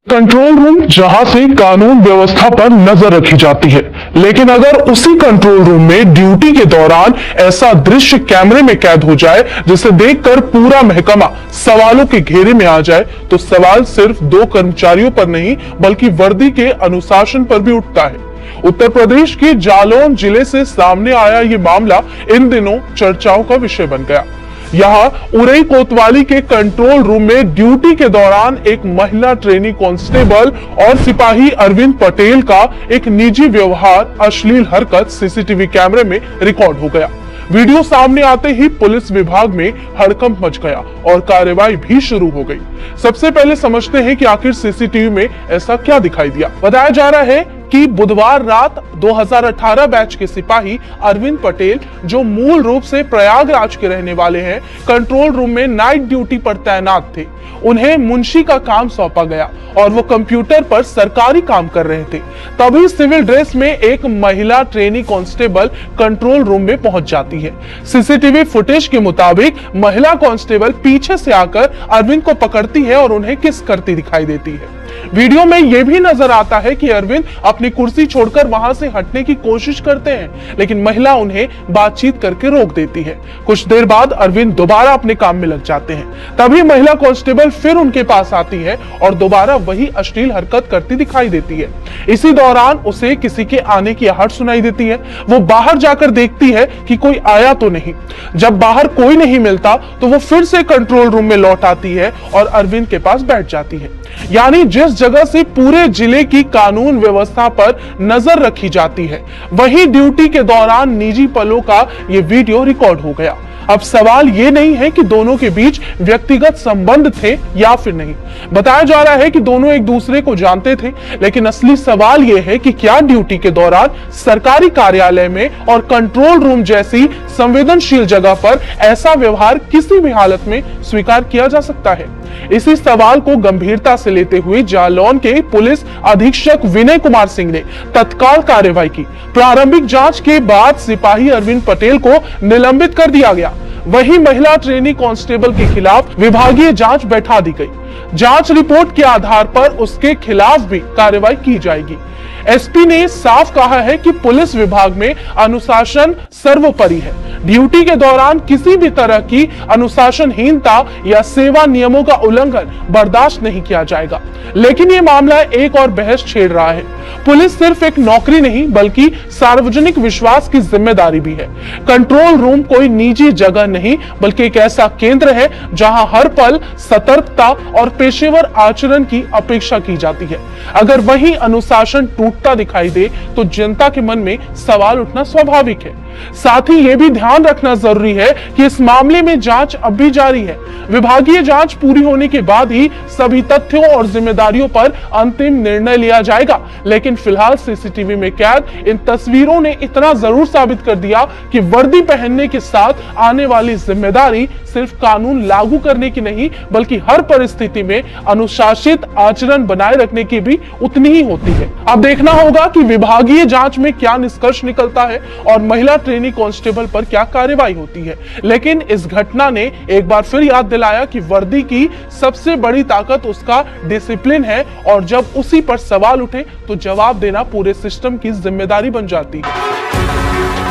Control room जहां से कानून व्यवस्था पर नजर रखी जाती है, लेकिन अगर उसी कंट्रोल रूम में ड्यूटी के दौरान ऐसा दृश्य कैमरे में कैद हो जाए जिसे देखकर पूरा महकमा सवालों के घेरे में आ जाए, तो सवाल सिर्फ दो कर्मचारियों पर नहीं बल्कि वर्दी के अनुशासन पर भी उठता है। उत्तर प्रदेश के जालौन जिले से सामने आया ये मामला इन दिनों चर्चाओं का विषय बन गया। यहाँ उरई कोतवाली के कंट्रोल रूम में ड्यूटी के दौरान एक महिला ट्रेनी कांस्टेबल और सिपाही अरविंद पटेल का एक निजी व्यवहार, अश्लील हरकत सीसीटीवी कैमरे में रिकॉर्ड हो गया। वीडियो सामने आते ही पुलिस विभाग में हड़कंप मच गया और कार्रवाई भी शुरू हो गई। सबसे पहले समझते हैं कि आखिर सीसीटीवी में ऐसा क्या दिखाई दिया। बताया जा रहा है कि बुधवार रात 2018 बैच के सिपाही अरविंद पटेल, जो मूल रूप से प्रयागराज के रहने वाले हैं, कंट्रोल रूम में नाइट ड्यूटी पर तैनात थे। उन्हें मुंशी का काम सौंपा गया और वो कंप्यूटर पर सरकारी काम कर रहे थे। तभी सिविल ड्रेस में एक महिला ट्रेनी कांस्टेबल कंट्रोल रूम में पहुंच जाती है। सीसीटीवी फुटेज के मुताबिक महिला कांस्टेबल पीछे से आकर अरविंद को पकड़ती है और उन्हें किस करती दिखाई देती है। वीडियो में यह भी नजर आता है कि अरविंद अपनी कुर्सी छोड़कर वहां से हटने की कोशिश करते हैं, लेकिन महिला उन्हें बातचीत करके रोक देती है। कुछ देर बाद अरविंद दोबारा अपने काम में लग जाते हैं। तभी महिला कांस्टेबल फिर उनके पास आती है और दोबारा वही अश्लील हरकत करती दिखाई देती है। इसी दौरान उसे किसी के आने की आहट सुनाई देती है। वो बाहर जाकर देखती है कि कोई आया तो नहीं। जब बाहर कोई नहीं मिलता तो वो फिर से कंट्रोल रूम में लौट आती है और अरविंद के पास बैठ जाती है। यानी जिस जगह से पूरे जिले की कानून व्यवस्था पर नजर रखी जाती है, वही ड्यूटी के दौरान निजी पलों का ये वीडियो रिकॉर्ड हो गया। अब सवाल ये नहीं है कि दोनों के बीच व्यक्तिगत संबंध थे या फिर नहीं। बताया जा रहा है कि दोनों एक दूसरे को जानते थे, लेकिन असली सवाल ये है कि क्या ड्यूटी के दौरान सरकारी कार्यालय में और कंट्रोल रूम जैसी संवेदनशील जगह पर ऐसा व्यवहार किसी भी हालत में स्वीकार किया जा सकता है। इसी सवाल को गंभीरता से लेते हुए जालौन के पुलिस अधीक्षक विनय कुमार सिंह ने तत्काल कार्रवाई की। प्रारंभिक जांच के बाद सिपाही अरविंद पटेल को निलंबित कर दिया गया। वहीं महिला ट्रेनी कांस्टेबल के खिलाफ विभागीय जांच बैठा दी गई। जांच रिपोर्ट के आधार पर उसके खिलाफ भी कार्रवाई की जाएगी। एसपी ने साफ कहा है कि पुलिस विभाग में अनुशासन सर्वोपरि है। ड्यूटी के दौरान किसी भी तरह की अनुशासनहीनता या सेवा नियमों का उल्लंघन बर्दाश्त नहीं किया जाएगा। लेकिन ये मामला एक और बहस छेड़ रहा है। पुलिस सिर्फ एक नौकरी नहीं बल्कि सार्वजनिक विश्वास की जिम्मेदारी भी है। कंट्रोल रूम कोई निजी जगह नहीं बल्कि एक ऐसा केंद्र है जहां हर पल सतर्कता और पेशेवर आचरण की अपेक्षा की जाती है। अगर वही अनुशासन टूटता दिखाई दे तो जनता के मन में सवाल उठना स्वाभाविक है। साथ ही यह भी ध्यान रखना जरूरी है कि इस मामले में जांच अब भी जारी है। विभागीय जांच पूरी होने के बाद ही सभी तथ्यों और जिम्मेदारियों पर अंतिम निर्णय लिया जाएगा। लेकिन फिलहाल सीसीटीवी में कैद इन तस्वीरों ने इतना जरूर साबित कर दिया कि वर्दी पहनने के साथ आने वाली जिम्मेदारी सिर्फ कानून लागू करने की नहीं बल्कि हर परिस्थिति में अनुशासित आचरण बनाए रखने की भी उतनी ही होती है। अब देखना होगा कि विभागीय जांच में क्या निष्कर्ष निकलता है और महिला ट्रेनी कांस्टेबल पर क्या कार्रवाई होती है। लेकिन इस घटना ने एक बार फिर याद दिलाया कि वर्दी की सबसे बड़ी ताकत उसका डिसिप्लिन है और जब उसी पर सवाल उठे तो जवाब देना पूरे सिस्टम की जिम्मेदारी बन जाती है।